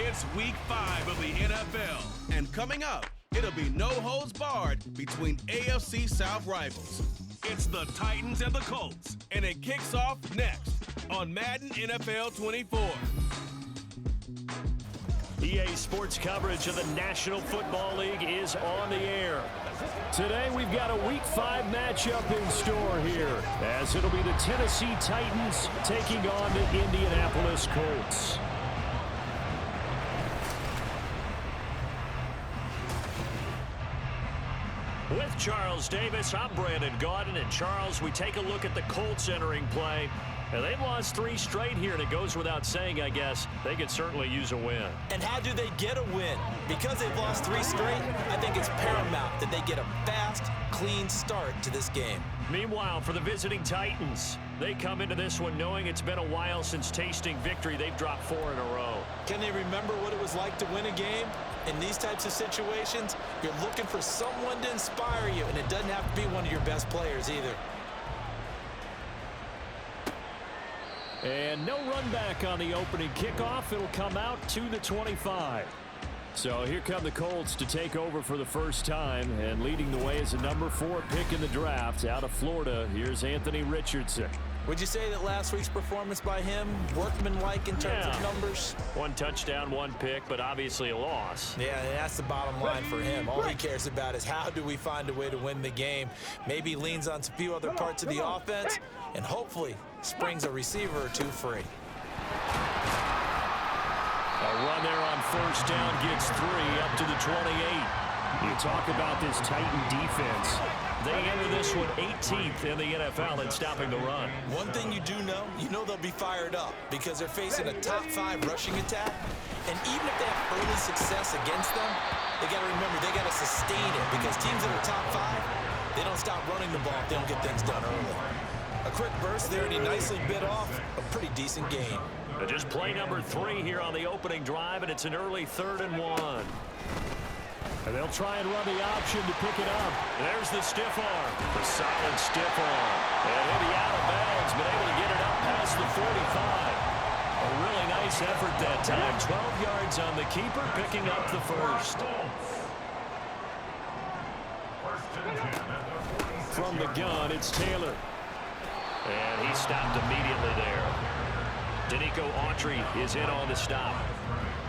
It's week 5 of the NFL. And coming up, it'll be no holds barred between AFC South rivals. It's the Titans and the Colts. And it kicks off next on Madden NFL 24. EA Sports coverage of the National Football League is on the air. Today we've got a Week 5 matchup in store here, as it'll be the Tennessee Titans taking on the Indianapolis Colts. With Charles Davis, I'm Brandon Gaudin. And Charles, we take a look at the Colts entering play. And they've lost 3 straight here, and it goes without saying, I guess, they could certainly use a win. And how do they get a win? Because they've lost 3 straight, I think it's paramount that they get a fast, clean start to this game. Meanwhile, for the visiting Titans, they come into this one knowing it's been a while since tasting victory. They've dropped 4 in a row. Can they remember what it was like to win a game? In these types of situations, you're looking for someone to inspire you, and it doesn't have to be one of your best players either. And no run back on the opening kickoff. It'll come out to the 25. So here come the Colts to take over for the first time. And leading the way is a number 4 pick in the draft out of Florida. Here's Anthony Richardson. Would you say that last week's performance by him, workmanlike in terms of numbers? 1 touchdown, 1 pick, but obviously a loss. Yeah, that's the bottom line for him. All he cares about is how do we find a way to win the game. Maybe leans on a few other parts of the offense, and hopefully springs a receiver or 2 free. A run there on first down gets 3 up to the 28. You talk about this Titan defense. They enter this one 18th in the NFL in stopping the run. One thing you do know, they'll be fired up because they're facing a top 5 rushing attack. And even if they have early success against them, they got to remember they got to sustain it because teams that are top 5, they don't stop running the ball if they don't get things done early. A quick burst there, and he nicely bit off a pretty decent gain. Just play number 3 here on the opening drive, and it's an early 3rd and 1. And they'll try and run the option to pick it up. There's the stiff arm. The solid stiff arm. And he'll be out of bounds, but able to get it up past the 45. A really nice effort that time. 12 yards on the keeper, picking up the first. From the gun, it's Taylor. And he stopped immediately there. Danico Autry is in on the stop.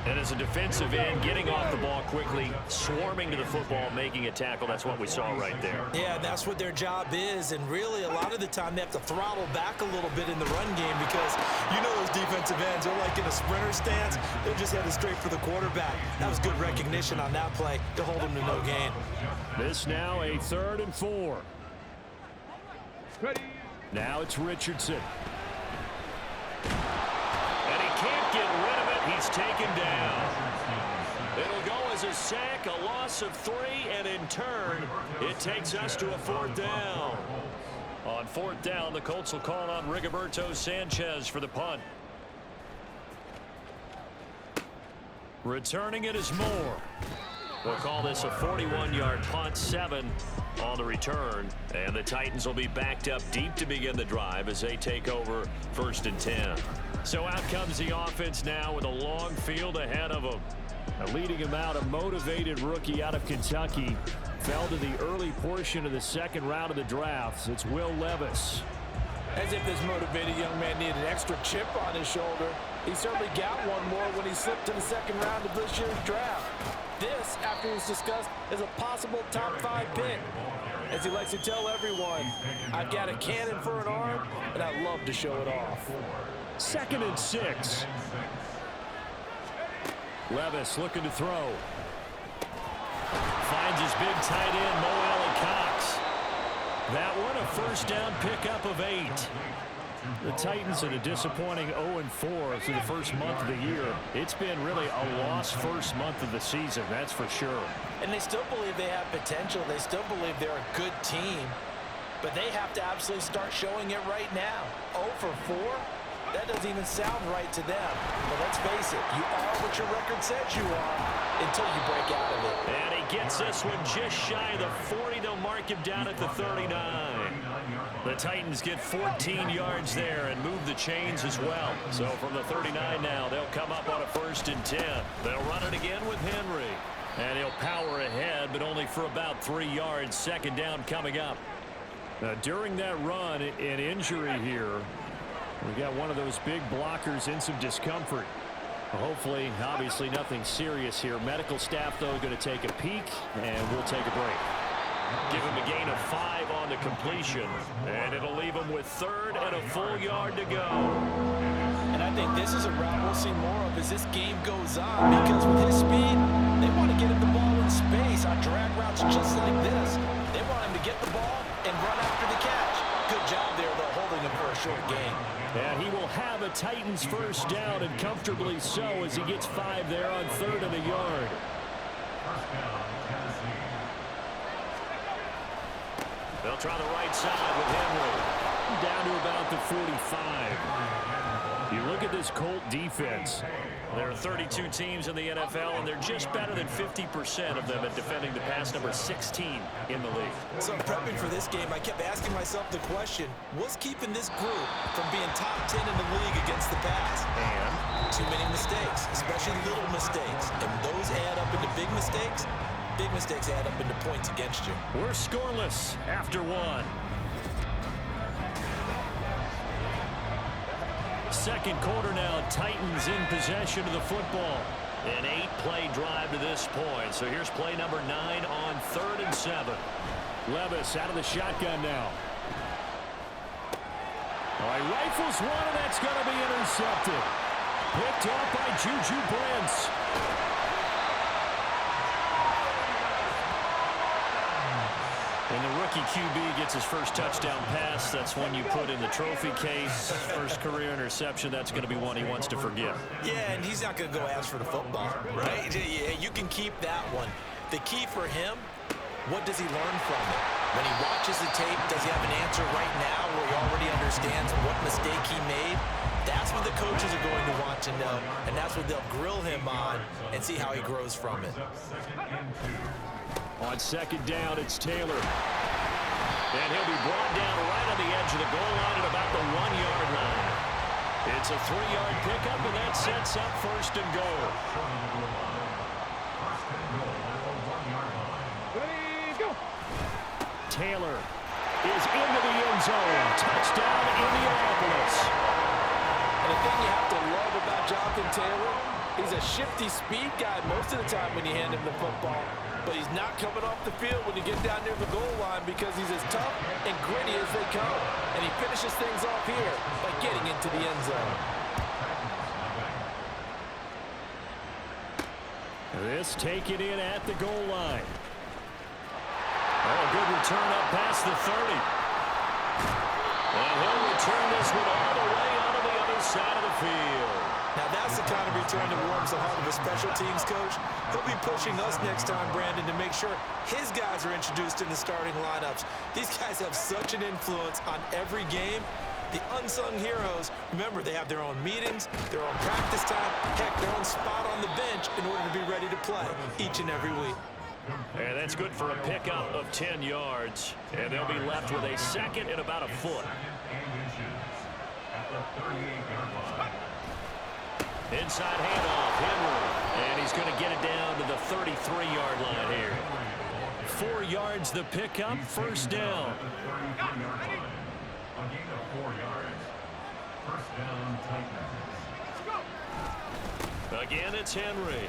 And as a defensive end, getting off the ball quickly, swarming to the football, making a tackle, that's what we saw right there. Yeah, that's what their job is. And really, a lot of the time, they have to throttle back a little bit in the run game because those defensive ends are like in a sprinter stance. They're just headed straight for the quarterback. That was good recognition on that play to hold him to no gain. This now a 3rd and 4. Ready. Now it's Richardson. And he can't get rid of it. He's taken down. It'll go as a sack, a loss of 3, and in turn, it takes us to a 4th down. On 4th down, the Colts will call on Rigoberto Sanchez for the punt. Returning it is Moore. We'll call this a 41-yard punt, 7 on the return. And the Titans will be backed up deep to begin the drive as they take over 1st and 10. So out comes the offense now with a long field ahead of them. Leading him out, a motivated rookie out of Kentucky. Fell to the early portion of the 2nd round of the draft. It's Will Levis. As if this motivated young man needed an extra chip on his shoulder. He certainly got one more when he slipped to the 2nd round of this year's draft. This, after it was discussed, is a possible top 5 pick. As he likes to tell everyone, I've got a cannon for an arm, and I love to show it off. 2nd and 6. Levis looking to throw. Finds his big tight end, Mo Alley-Cox. That one a 1st down pickup of 8. The Titans in a disappointing 0-4 through the first month of the year. It's been really a lost first month of the season, that's for sure. And they still believe they have potential. They still believe they're a good team. But they have to absolutely start showing it right now. 0 for 4? That doesn't even sound right to them. But let's face it, you are what your record says you are until you break out of it. And he gets this one just shy of the 40. They'll mark him down at the 39. The Titans get 14 yards there and move the chains as well. So from the 39 now, they'll come up on a 1st and 10. They'll run it again with Henry. And he'll power ahead, but only for about 3 yards. 2nd down coming up. Now, during that run, an injury here. We got one of those big blockers in some discomfort. Hopefully, obviously, nothing serious here. Medical staff, though, going to take a peek, and we'll take a break. Give him a gain of 5 on the completion, and it'll leave him with 3rd and a full yard to go. And I think this is a route we'll see more of as this game goes on, because with his speed, they want to get him the ball in space on drag routes just like this. They want him to get the ball and run after the catch. Good job there, though, holding him for a short gain. And he will have a Titans 1st down, and comfortably so, as he gets 5 there on 3rd and a yard. They'll try the right side with Henry. Down to about the 45. You look at this Colt defense. There are 32 teams in the NFL, and they're just better than 50% of them at defending the pass, number 16 in the league. So prepping for this game, I kept asking myself the question, what's keeping this group from being top 10 in the league against the pass? And too many mistakes, especially little mistakes. And those add up into big mistakes. Big mistakes add up into points against you. We're scoreless after 1. 2nd quarter now, Titans in possession of the football. An 8-play drive to this point. So here's play number 9 on 3rd and 7. Levis out of the shotgun now. All right, rifles one, and that's going to be intercepted. Picked off by Juju Brents. When the rookie QB gets his first touchdown pass, that's one you put in the trophy case. First career interception, that's going to be one he wants to forget. Yeah, and he's not going to go ask for the football, right? Yeah, you can keep that one. The key for him, what does he learn from it? When he watches the tape, does he have an answer right now where he already understands what mistake he made? That's what the coaches are going to want to know, and that's what they'll grill him on and see how he grows from it. On 2nd down, it's Taylor. And he'll be brought down right on the edge of the goal line at about the 1-yard line. It's a 3-yard pickup, and that sets up 1st and goal. Taylor is into the end zone. Touchdown, Indianapolis. And the thing you have to love about Jonathan Taylor, he's a shifty speed guy most of the time when you hand him the football. But he's not coming off the field when you get down near the goal line because he's as tough and gritty as they come. And he finishes things off here by getting into the end zone. This taken in at the goal line. Oh, good return up past the 30. And he'll return this one all the way onto the other side of the field. Now that's the kind of return that warms the heart of a special teams coach. He'll be pushing us next time, Brandon, to make sure his guys are introduced in the starting lineups. These guys have such an influence on every game. The unsung heroes, remember, they have their own meetings, their own practice time, heck, their own spot on the bench in order to be ready to play each and every week. And that's good for a pickup of 10 yards. And they'll be left with a 2nd and about a foot. Inside handoff, Henry. And he's going to get it down to the 33-yard line here. 4 yards the pickup, 1st down. Again, it's Henry.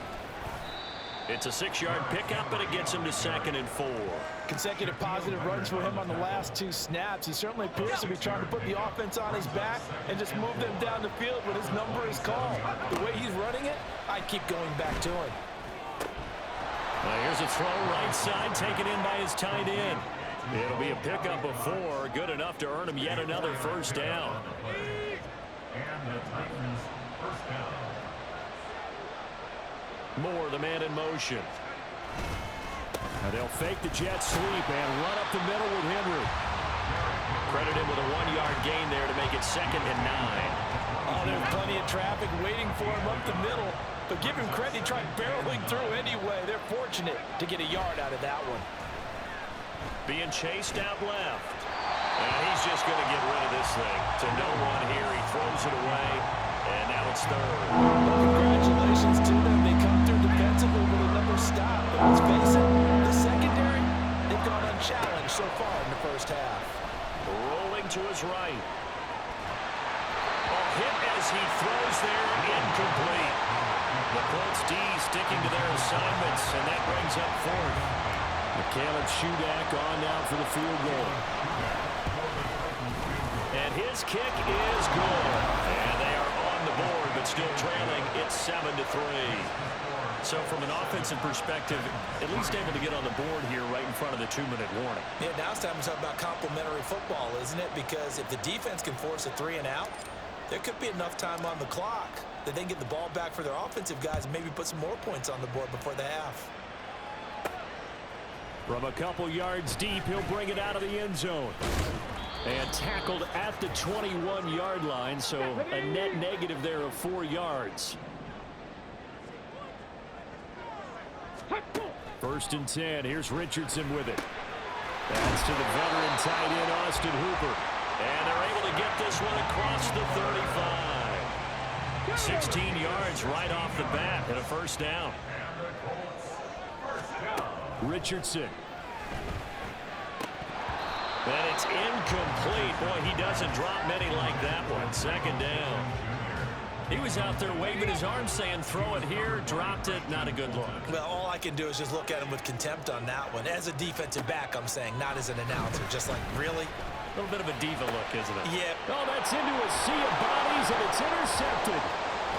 It's a 6-yard pickup, and it gets him to 2nd and 4. Consecutive positive runs for him on the last 2 snaps. He certainly appears to be trying to put the offense on his back and just move them down the field when his number is called. The way he's running it, I'd keep going back to him. Well, here's a throw right side taken in by his tight end. It'll be a pickup of 4, good enough to earn him yet another 1st down. Moore, the man in motion. Now they'll fake the jet sweep and run up the middle with Henry. Credit him with a 1-yard gain there to make it 2nd and 9. Oh, there's plenty of traffic waiting for him up the middle. But give him credit, he tried barreling through anyway. They're fortunate to get a yard out of that one. Being chased out left. And he's just going to get rid of this thing. To no one here, he throws it away. And now it's third. Well, congratulations to them. They come through defensively with another stop. But let's face it, the secondary, they've gone unchallenged so far in the first half. Rolling to his right. Hit as he throws there, incomplete. The Colts D sticking to their assignments, and that brings up fourth. Caleb Shudak on now for the field goal. And his kick is good. And they are on the board, but still trailing. It's 7-3. So from an offensive perspective, at least able to get on the board here right in front of the 2-minute warning. Yeah, now it's time to talk about complementary football, isn't it? Because if the defense can force a 3 and out, there could be enough time on the clock that they can get the ball back for their offensive guys and maybe put some more points on the board before the half. From a couple yards deep, he'll bring it out of the end zone. And tackled at the 21-yard line, so a net negative there of 4 yards. First and 10. Here's Richardson with it. That's to the veteran tight end, Austin Hooper. And they're able to get this one across the 35. 16 yards right off the bat and a first down. Richardson. And it's incomplete. Boy, he doesn't drop many like that one. Second down. He was out there waving his arms saying, throw it here, dropped it. Not a good look. Well, all I can do is just look at him with contempt on that one. As a defensive back, I'm saying, not as an announcer. Just like, really? A little bit of a diva look, isn't it? Yeah. Oh, that's into a sea of bodies, and it's intercepted.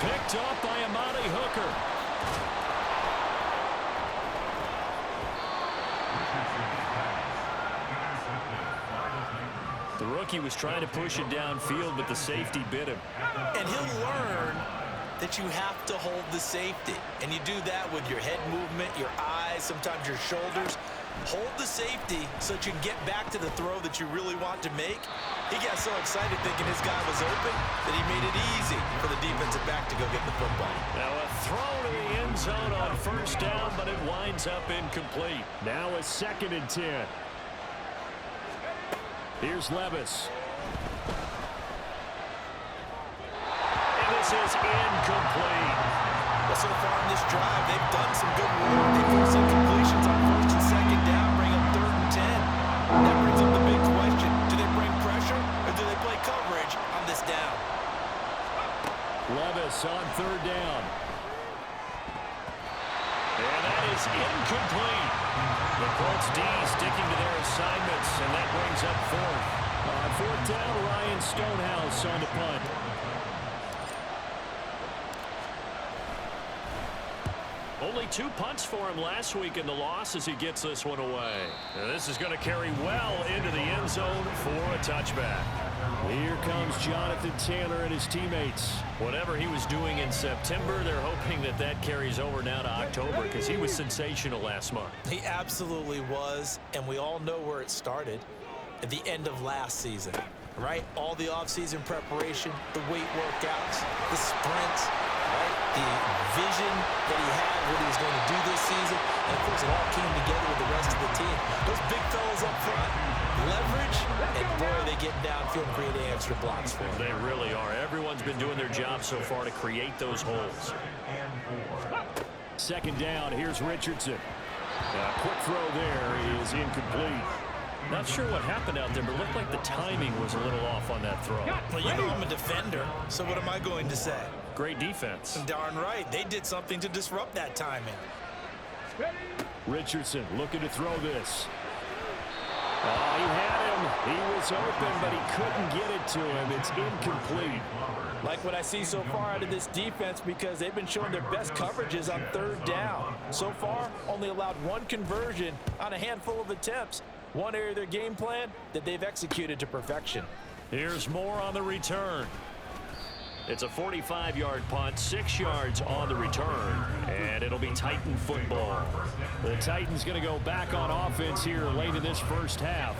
Picked off by Amani Hooker. The rookie was trying to push it downfield, but the safety bit him. And he'll learn that you have to hold the safety. And you do that with your head movement, your eyes, sometimes your shoulders. Hold the safety so that you can get back to the throw that you really want to make. He got so excited thinking his guy was open that he made it easy for the defensive back to go get the football. Now a throw to the end zone on first down, but it winds up incomplete. Now a 2nd and 10. Here's Levis. And this is incomplete. Well, so far in this drive, they've done some good work. They forced incompletions on first and second down, bring up 3rd and 10. That brings up the big question. Do they bring pressure or do they play coverage on this down? Levis on 3rd down. And that is incomplete. The Colts D sticking to their assignments, and that brings up 4th. On 4th down, Ryan Stonehouse on the punt. Only 2 punts for him last week in the loss as he gets this one away. And this is going to carry well into the end zone for a touchback. Here comes Jonathan Taylor and his teammates. Whatever he was doing in September, they're hoping that that carries over now to October because he was sensational last month. He absolutely was, and we all know where it started at the end of last season, right? All the offseason preparation, the weight workouts, the sprints, right? The vision that he had, what he was going to do this season, and of course it all came together with the rest of the team. Those big fellas up front, leverage, and boy, they get downfield creating extra blocks for him. They really are. Everyone's been doing their job so far to create those holes. 2nd down, here's Richardson. A quick throw there is incomplete. Not sure what happened out there, but it looked like the timing was a little off on that throw. Well, you know I'm a defender, so what am I going to say? Great defense. Darn right. They did something to disrupt that timing. Richardson looking to throw this. Oh, he had him. He was open, but he couldn't get it to him. It's incomplete. Like what I see so far out of this defense because they've been showing their best coverages on 3rd down. So far, only allowed 1 conversion on a handful of attempts. One area of their game plan that they've executed to perfection. Here's more on the return. It's a 45-yard punt, 6 yards on the return, and it'll be Titan football. The Titans going to go back on offense here late in this first half.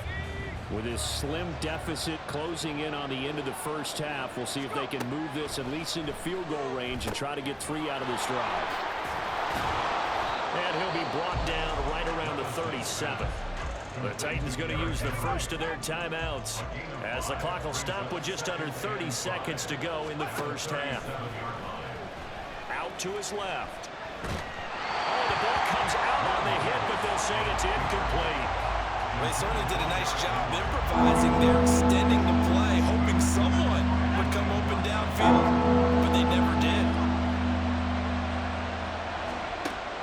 With his slim deficit closing in on the end of the first half, we'll see if they can move this at least into field goal range and try to get 3 out of this drive. And he'll be brought down right around the 37. The Titans going to use the first of their timeouts as the clock will stop with just under 30 seconds to go in the first half. Out to his left. Oh, the ball comes out on the hit, but they'll say it's incomplete. They certainly did a nice job improvising there, extending the play, hoping someone would come open downfield, but they never did.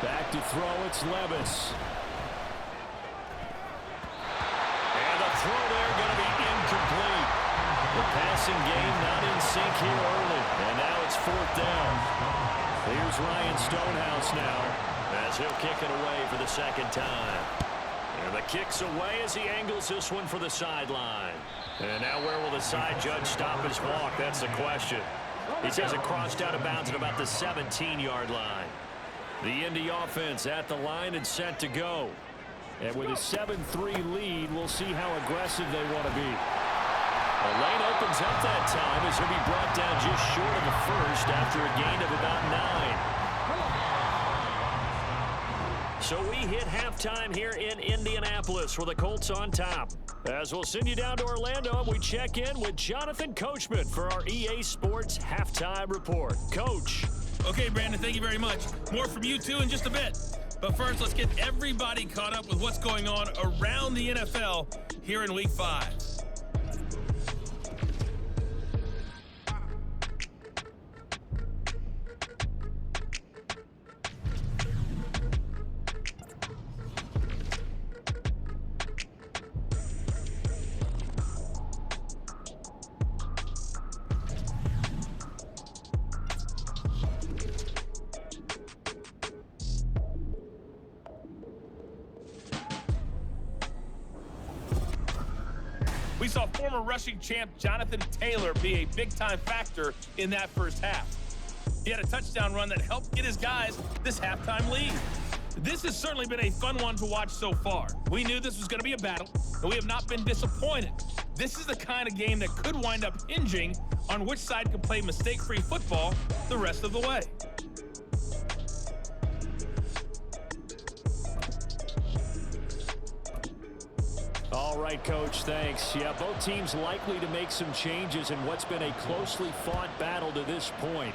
Back to throw, it's Levis. And the throw there going to be incomplete. The passing game not in sync here early, and now it's 4th down. Here's Ryan Stonehouse now as he'll kick it away for the second time. And the kick's away as he angles this one for the sideline. And now where will the side judge stop his walk? That's the question. He says it crossed out of bounds at about the 17-yard line. The Indy offense at the line and set to go. And with a 7-3 lead, we'll see how aggressive they want to be. The lane opens up that time as he'll be brought down just short of the first after a gain of about 9. So we hit halftime here in Indianapolis with the Colts on top. As we'll send you down to Orlando, we check in with Jonathan Coachman for our EA Sports Halftime Report. Coach. Okay, Brandon, thank you very much. More from you, too, in just a bit. But first, let's get everybody caught up with what's going on around the NFL here in Week 5. We saw former rushing champ Jonathan Taylor be a big-time factor in that first half. He had a touchdown run that helped get his guys this halftime lead. This has certainly been a fun one to watch so far. We knew this was going to be a battle, and we have not been disappointed. This is the kind of game that could wind up hinging on which side can play mistake-free football the rest of the way. All right, Coach, thanks. Yeah, both teams likely to make some changes in what's been a closely fought battle to this point.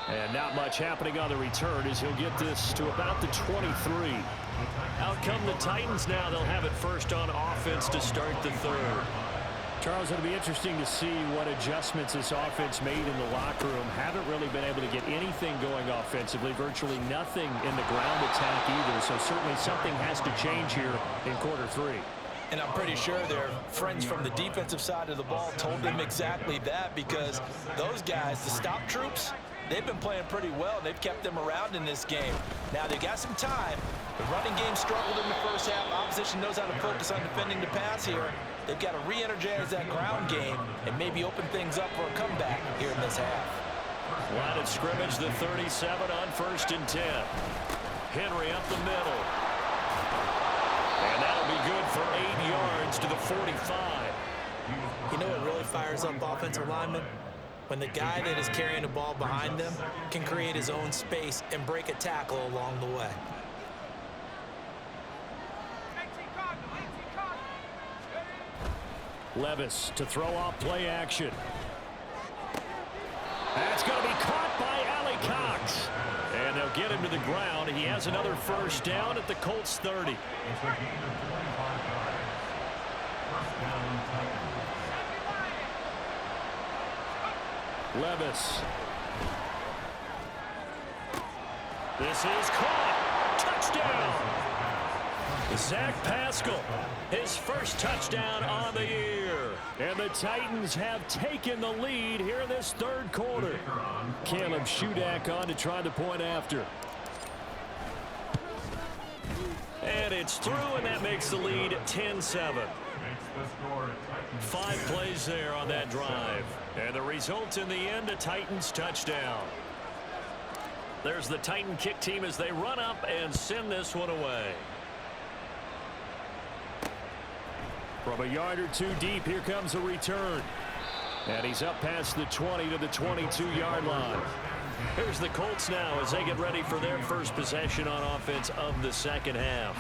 And not much happening on the return as he'll get this to about the 23. Out come the Titans now. They'll have it first on offense to start the third. Charles, it'll be interesting to see what adjustments this offense made in the locker room. Haven't really been able to get anything going offensively, virtually nothing in the ground attack either. So certainly something has to change here in quarter 3. And I'm pretty sure their friends from the defensive side of the ball told them exactly that, because those guys, the stop troops, they've been playing pretty well. They've kept them around in this game. Now they've got some time. The running game struggled in the first half. Opposition knows how to focus on defending the pass here. They've got to re-energize that ground game and maybe open things up for a comeback here in this half. Line of scrimmage, the 37 on 1st and 10. Henry up the middle. And that'll be good for 8 yards to the 45. You know what really fires up offensive linemen? When the guy that is carrying the ball behind them can create his own space and break a tackle along the way. Levis to throw off play action. That's going to be caught by Allie Cox. And they'll get him to the ground. He has another first down at the Colts 30. Levis. This is caught. Touchdown. Zach Pascal, his first touchdown on the year. And the Titans have taken the lead here in this third quarter. Caleb Shudak on to try the point after. And it's through, and that makes the lead 10-7. 5 plays there on that drive. And the result in the end, a Titans touchdown. There's the Titan kick team as they run up and send this one away. From a yard or two deep, here comes a return. And he's up past the 20 to the 22-yard line. Here's the Colts now as they get ready for their first possession on offense of the second half.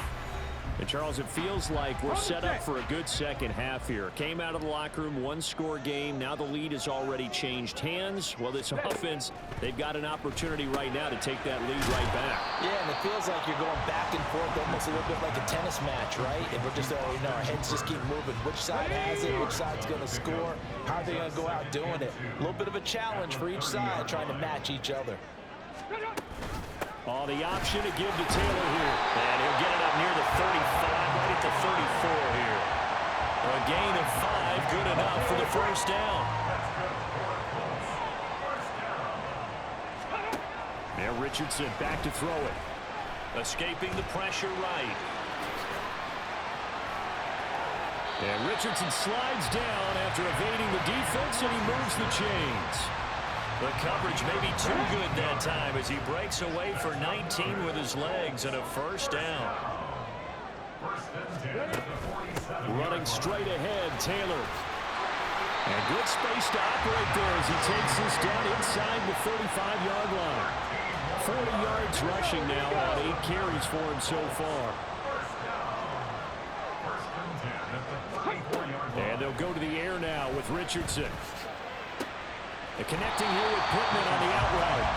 And Charles, it feels like we're set up for a good second half here. Came out of the locker room, one-score game. Now the lead has already changed hands. Well, this offense, they've got an opportunity right now to take that lead right back. Yeah, and it feels like you're going back and forth almost a little bit like a tennis match, right? And we're just, our heads just keep moving. Which side has it? Which side's going to score? How are they going to go out doing it? A little bit of a challenge for each side, trying to match each other. Oh, the option to give to Taylor here. And he'll get it up near the 35, right at the 34 here. A gain of 5, good enough for the first down. Now Richardson back to throw it. Escaping the pressure right. And Richardson slides down after evading the defense, and he moves the chains. The coverage may be too good that time as he breaks away for 19 with his legs and a first down. Running straight ahead, Taylor. And good space to operate there as he takes this down inside the 35-yard line. 40 yards rushing now on 8 carries for him so far. And they'll go to the air now with Richardson. They're connecting here with Pittman on the out route.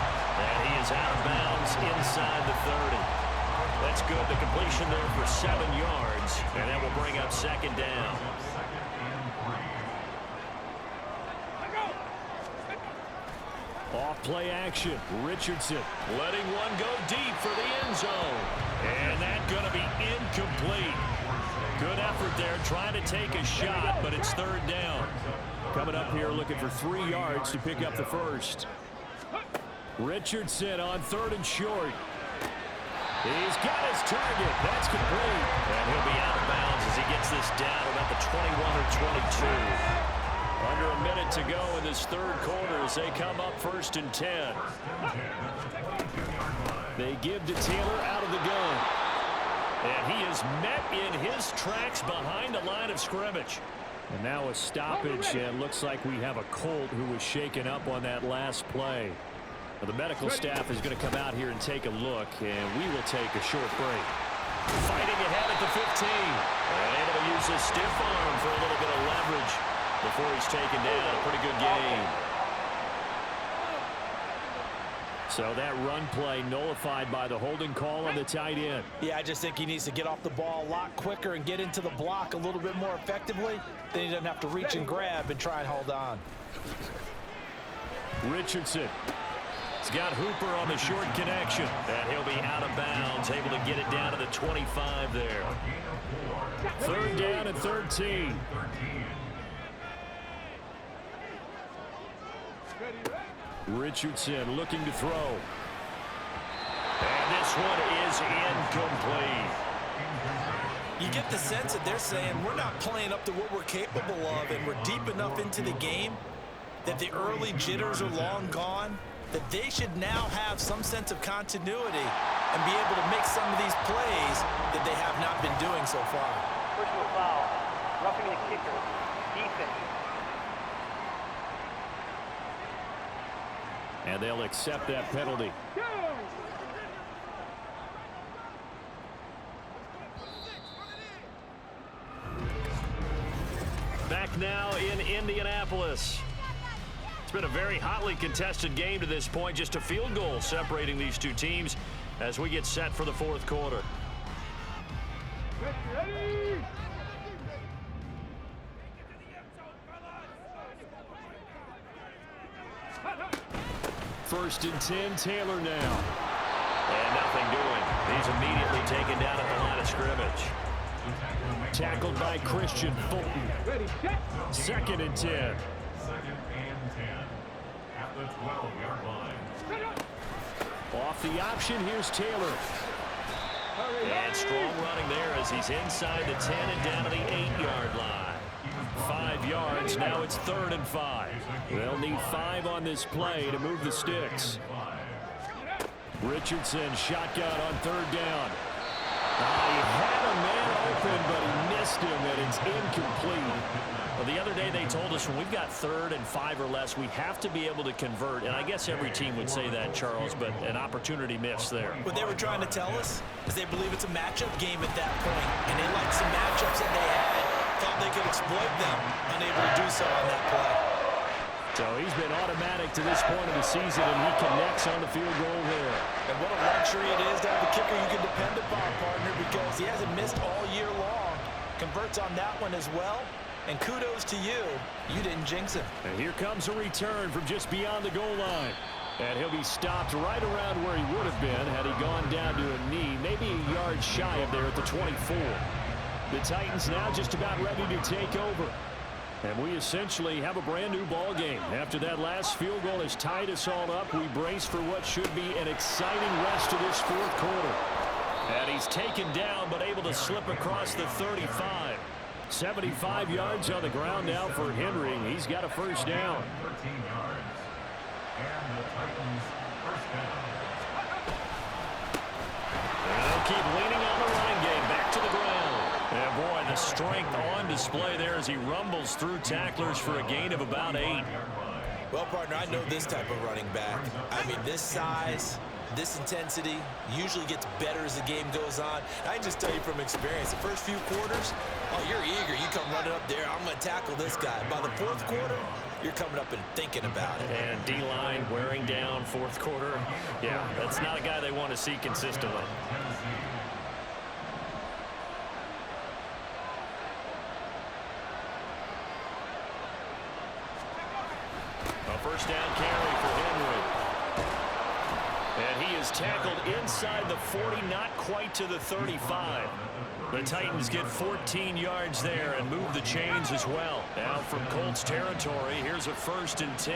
And he is out of bounds inside the 30. That's good. The completion there for 7 yards. And that will bring up second down. Off play action. Richardson letting one go deep for the end zone. And that's going to be incomplete. Good effort there trying to take a shot, but it's third down. Coming up here looking for 3 yards to pick up the first. Richardson on 3rd and short. He's got his target. That's complete. And he'll be out of bounds as he gets this down about the 21 or 22. Under a minute to go in this third quarter as they come up 1st and 10. They give to Taylor out of the gun. And he is met in his tracks behind the line of scrimmage. And now a stoppage, and looks like we have a Colt who was shaken up on that last play. Now the medical staff is going to come out here and take a look, and we will take a short break. Fighting ahead at the 15. And able to use his stiff arm for a little bit of leverage before he's taken down. A pretty good game. So that run play nullified by the holding call on the tight end. Yeah, I just think he needs to get off the ball a lot quicker and get into the block a little bit more effectively. Then he doesn't have to reach and grab and try and hold on. Richardson. He's got Hooper on the short connection. And he'll be out of bounds, able to get it down to the 25 there. 3rd down and 13. Richardson looking to throw. And this one is incomplete. You get the sense that they're saying we're not playing up to what we're capable of, and we're deep enough into the game that the early jitters are long gone, that they should now have some sense of continuity and be able to make some of these plays that they have not been doing so far. Personal foul, roughing the kicker, defense. And they'll accept that penalty. Back now in Indianapolis. It's been a very hotly contested game to this point. Just a field goal separating these two teams as we get set for the 4th quarter. First and 10, Taylor now. And nothing doing. He's immediately taken down at the line of scrimmage. Tackled by Christian Fulton. 2nd and 10. Off the option, here's Taylor. And strong running there as he's inside the 10 and down to the 8-yard line. 5 yards, now it's 3rd and 5. They'll need 5 on this play to move the sticks. Richardson shotgun on third down. He had a man open, but he missed him, and it's incomplete. Well, the other day they told us when we've got 3rd and 5 or less, we have to be able to convert. And I guess every team would say that, Charles, but an opportunity missed there. What they were trying to tell us is they believe it's a matchup game at that point, and they liked some matchups that they had. Thought they could exploit them, unable to do so on that play. So he's been automatic to this point of the season, and he connects on the field goal there. And what a luxury it is to have a kicker you can depend upon, partner, because he hasn't missed all year long. Converts on that one as well. And kudos to you. You didn't jinx him. And here comes a return from just beyond the goal line. And he'll be stopped right around where he would have been had he gone down to a knee, maybe a yard shy of there at the 24. The Titans now just about ready to take over. And we essentially have a brand new ball game. After that last field goal has tied us all up, we brace for what should be an exciting rest of this 4th quarter. And he's taken down but able to slip across the 35. 75 yards on the ground now for Henry. He's got a first down. 13 yards. And the Titans first down. They'll keep leaning on the running game. Back to the ground. And boy, the strength on display there as he rumbles through tacklers for a gain of about 8. Well, partner, I know this type of running back. I mean, this size, this intensity usually gets better as the game goes on. I can just tell you from experience, the first few quarters, oh, you're eager. You come running up there, I'm going to tackle this guy. By the 4th quarter, you're coming up and thinking about it. And D-line wearing down 4th quarter. Yeah, that's not a guy they want to see consistently. A first down carry for Henry. And he is tackled inside the 40, not quite to the 35. The Titans get 14 yards there and move the chains as well. Now from Colts territory, here's a 1st and 10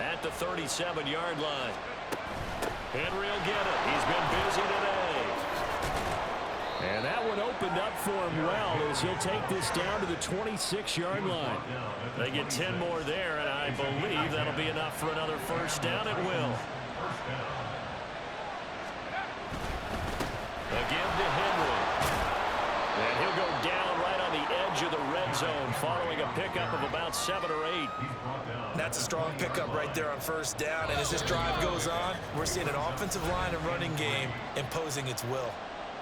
at the 37-yard line. Henry will get it. He's been busy today. And that one opened up for him well as he'll take this down to the 26-yard line. They get 10 more there, and I believe that'll be enough for another first down. It will. Again to Henry. And he'll go down right on the edge of the red zone following a pickup of about 7 or 8. That's a strong pickup right there on first down. And as this drive goes on, we're seeing an offensive line and running game imposing its will.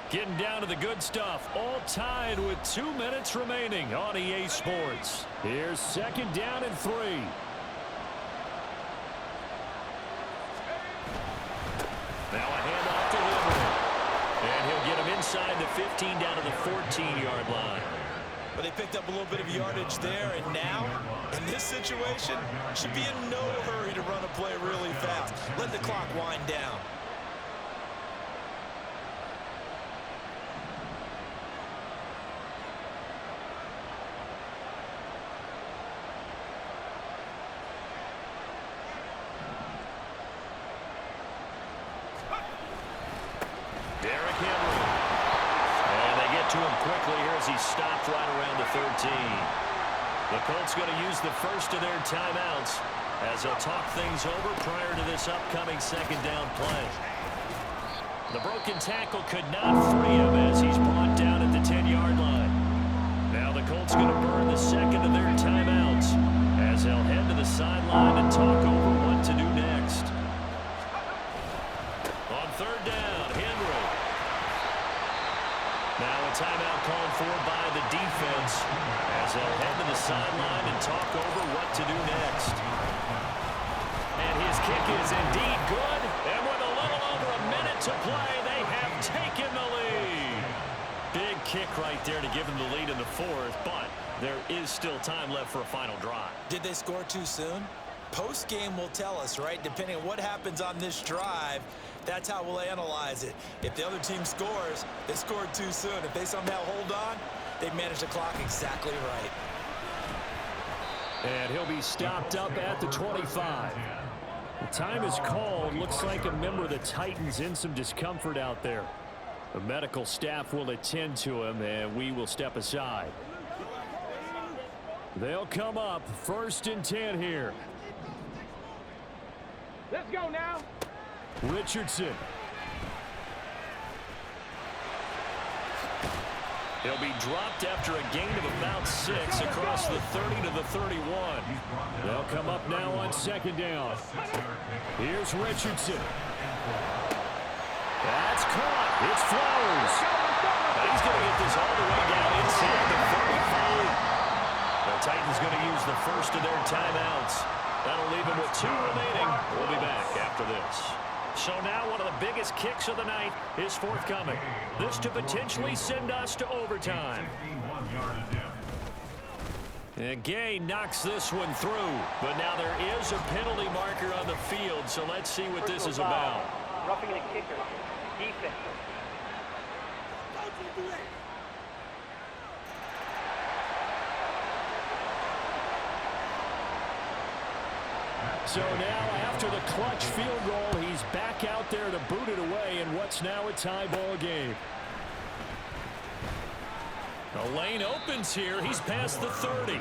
Getting down to the good stuff, all tied with 2 minutes remaining on EA Sports. Here's 2nd down and 3. Now a handoff to Henry. And he'll get him inside the 15 down to the 14-yard line. But they picked up a little bit of yardage there, and now, in this situation, should be in no hurry to run a play really fast. Let the clock wind down. To him quickly here as he stopped right around the 13. The Colts going to use the first of their timeouts as they'll talk things over prior to this upcoming 2nd down play. The broken tackle could not free him as he's brought down at the 10-yard line. Now the Colts going to burn the 2nd of their timeouts as they'll head to the sideline and talk over what to do next. On 3rd down, Henry. Now a timeout called for by the defense as they'll head to the sideline and talk over what to do next. And his kick is indeed good. And with a little over a minute to play, they have taken the lead. Big kick right there to give them the lead in the 4th, but there is still time left for a final drive. Did they score too soon? Post-game will tell us, right? Depending on what happens on this drive, that's how we'll analyze it. If the other team scores, they scored too soon. If they somehow hold on, they've managed the clock exactly right. And he'll be stopped up at the 25. The time is called. Looks like a member of the Titans in some discomfort out there. The medical staff will attend to him, and we will step aside. They'll come up 1st and 10 here. Let's go now. Richardson He'll be dropped after a gain of about 6 across the 30 to the 31. They'll come up now on second down. Here's Richardson. That's caught. It's Flowers. Now he's going to get this all the way down inside the 35. The Titans going to use the first of their timeouts. That'll leave him with 2 remaining. We'll be back after this. So now one of the biggest kicks of the night is forthcoming. This to potentially send us to overtime. And Gay knocks this one through, but now there is a penalty marker on the field, so let's see what this is about. Roughing the kicker. Defense. So now after the clutch field goal, he's back out there to boot it away in what's now a tie ball game. The lane opens here. He's past the 30.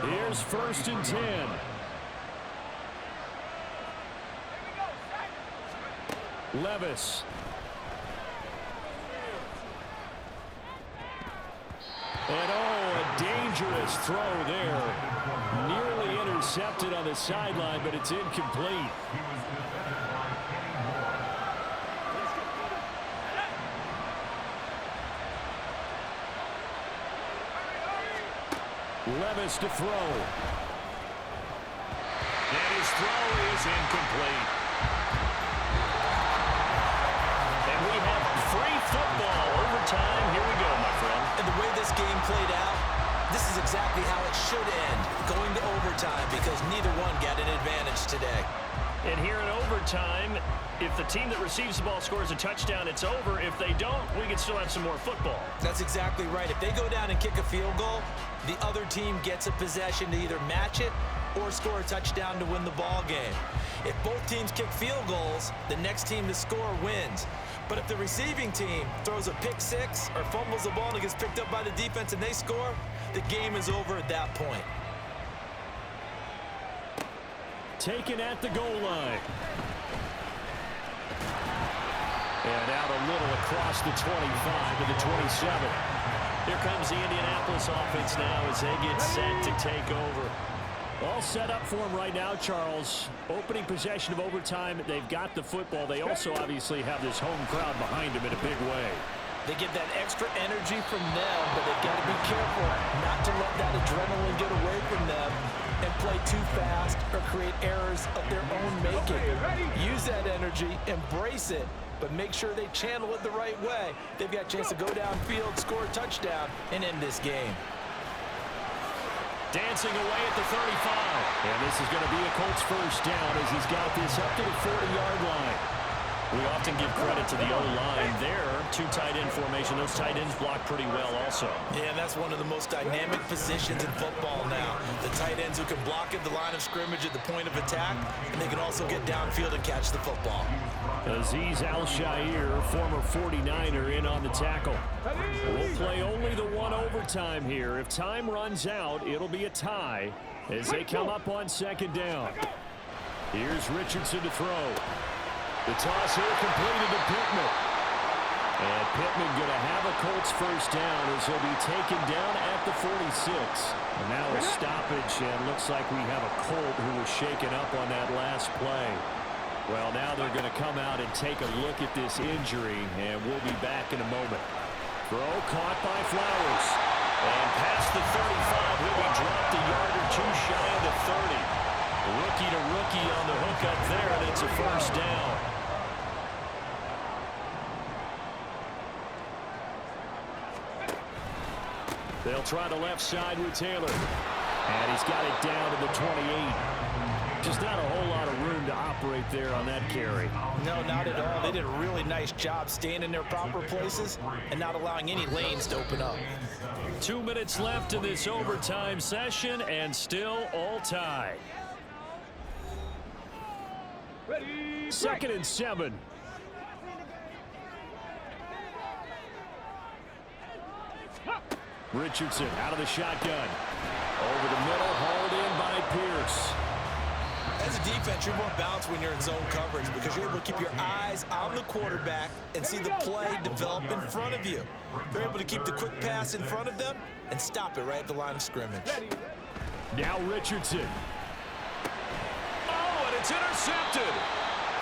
Here's 1st and 10. Levis. And a dangerous throw there. Nearly intercepted on the sideline, but it's incomplete. Levis to throw. And his throw is incomplete. And we have free football. Overtime. Here we go, my friend. And the way this game played out, this is exactly how it should end, going to overtime, because neither one got an advantage today. And here in overtime, if the team that receives the ball scores a touchdown, it's over. If they don't, we can still have some more football. That's exactly right. If they go down and kick a field goal, the other team gets a possession to either match it or score a touchdown to win the ball game. If both teams kick field goals, the next team to score wins. But if the receiving team throws a pick six or fumbles the ball and it gets picked up by the defense and they score, the game is over at that point. Taken at the goal line. And out a little across the 25 to the 27. Here comes the Indianapolis offense now as they get set to take over. All set up for him right now, Charles. Opening possession of overtime. They've got the football. They also obviously have this home crowd behind them in a big way. They get that extra energy from them, but they've got to be careful not to let that adrenaline get away from them and play too fast or create errors of their own making. Use that energy, embrace it, but make sure they channel it the right way. They've got a chance to go downfield, score a touchdown, and end this game. Dancing away at the 35. And this is going to be a Colts first down as he's got this up to the 40-yard line. We often give credit to the O-line there. 2 tight end formation. Those tight ends block pretty well also. Yeah, and that's one of the most dynamic positions in football now. The tight ends who can block at the line of scrimmage at the point of attack, and they can also get downfield and catch the football. Azeez Al-Shaair, former 49er, in on the tackle. We'll play only the one overtime here. If time runs out, it'll be a tie as they come up on second down. Here's Richardson to throw. The toss here completed to Pittman. And Pittman going to have a Colts first down as he'll be taken down at the 46. And now a stoppage, and looks like we have a Colt who was shaken up on that last play. Well, now they're going to come out and take a look at this injury, and we'll be back in a moment. Throw caught by Flowers. And past the 35, he'll be dropped a yard or 2 shy of the 30. Rookie to rookie on the hook up there, and it's a first down. They'll try the left side with Taylor. And he's got it down to the 28. Just not a whole lot of room to operate there on that carry. No, not at all. They did a really nice job staying in their proper places and not allowing any lanes to open up. 2 minutes left in this overtime session, and still all tied. 2nd and 7. Richardson out of the shotgun. Over the middle, hauled in by Pierce. As a defense, you're more balanced when you're in zone coverage because you're able to keep your eyes on the quarterback and see the play develop in front of you. They're able to keep the quick pass in front of them and stop it right at the line of scrimmage. Now Richardson. Oh, and it's intercepted.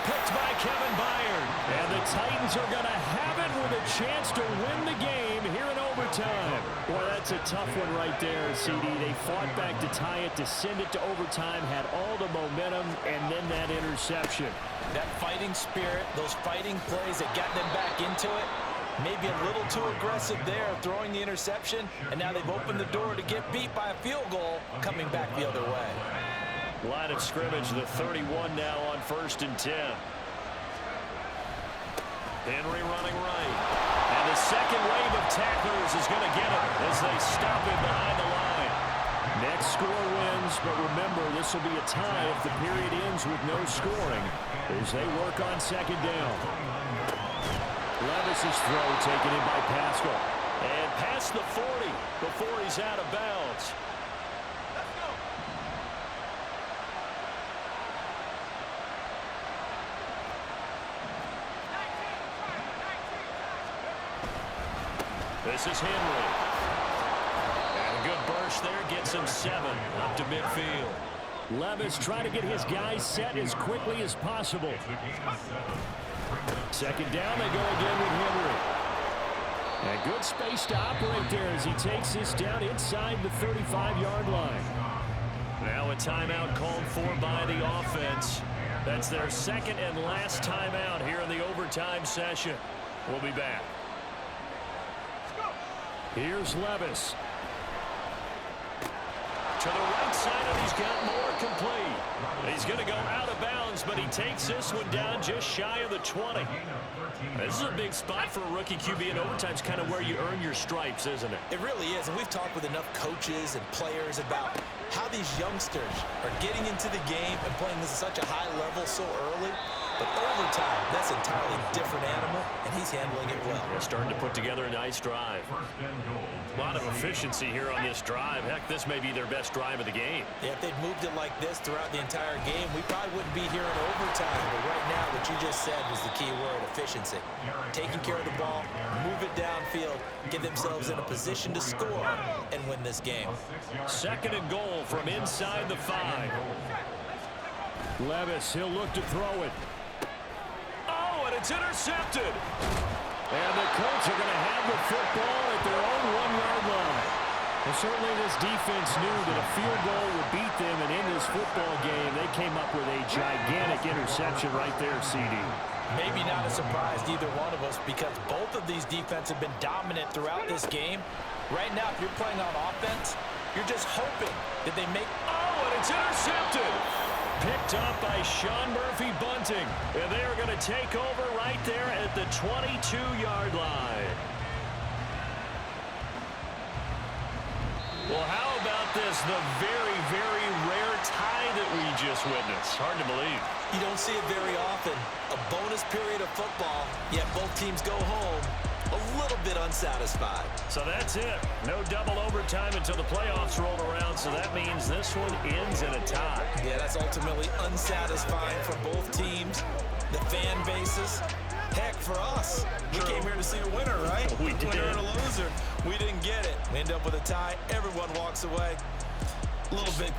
Picked by Kevin Byard. And the Titans are going to have it with a chance to win the game here in overtime. Boy, that's a tough one right there, CD. They fought back to tie it, to send it to overtime, had all the momentum, and then that interception. That fighting spirit, those fighting plays that got them back into it, maybe a little too aggressive there, throwing the interception, and now they've opened the door to get beat by a field goal coming back the other way. Line of scrimmage, the 31 now on 1st and 10. Henry running right. And the second wave of tacklers is going to get him as they stop him behind the line. Next score wins, but remember, this will be a tie if the period ends with no scoring as they work on 2nd down. Levis's throw taken in by Pascal. And past the 40 before he's out of bounds. This is Henry. And a good burst there gets him 7 up to midfield. Levis trying to get his guys set as quickly as possible. 2nd down, they go again with Henry. And good space to operate there as he takes this down inside the 35-yard line. Now a timeout called for by the offense. That's their 2nd and last timeout here in the overtime session. We'll be back. Here's Levis. To the right side, and he's got more complete. He's going to go out of bounds, but he takes this one down just shy of the 20. This is a big spot for a rookie QB, and overtime's kind of where you earn your stripes, isn't it? It really is, and we've talked with enough coaches and players about how these youngsters are getting into the game and playing this at such a high level so early. But overtime, that's an entirely different animal, and he's handling it well. They're starting to put together a nice drive. A lot of efficiency here on this drive. Heck, this may be their best drive of the game. Yeah, if they'd moved it like this throughout the entire game, we probably wouldn't be here in overtime. But right now, what you just said was the key word, efficiency. Taking care of the ball, move it downfield, get themselves in a position to score and win this game. 2nd and goal from inside the 5. Levis, he'll look to throw it. Oh, and it's intercepted. And the Colts are going to have the football at their own 1-yard line. Well, certainly this defense knew that a field goal would beat them, and in this football game, they came up with a gigantic interception right there, CD. Maybe not a surprise to either one of us because both of these defenses have been dominant throughout this game. Right now, if you're playing on offense, you're just hoping that they make... Oh, and it's intercepted. Picked up by Sean Murphy-Bunting. And they are going to take over right there at the 22-yard line. Well, how about this? The very, very rare tie that we just witnessed. Hard to believe. You don't see it very often. A bonus period of football, yet both teams go home a little bit unsatisfied. So that's it. No double overtime until the playoffs roll around, so that means this one ends in a tie. Yeah, that's ultimately unsatisfying for both teams, the fan bases. Heck, for us, we came here to see a winner, right? We did. Winner and a loser. We didn't get it. We end up with a tie. Everyone walks away. A little bit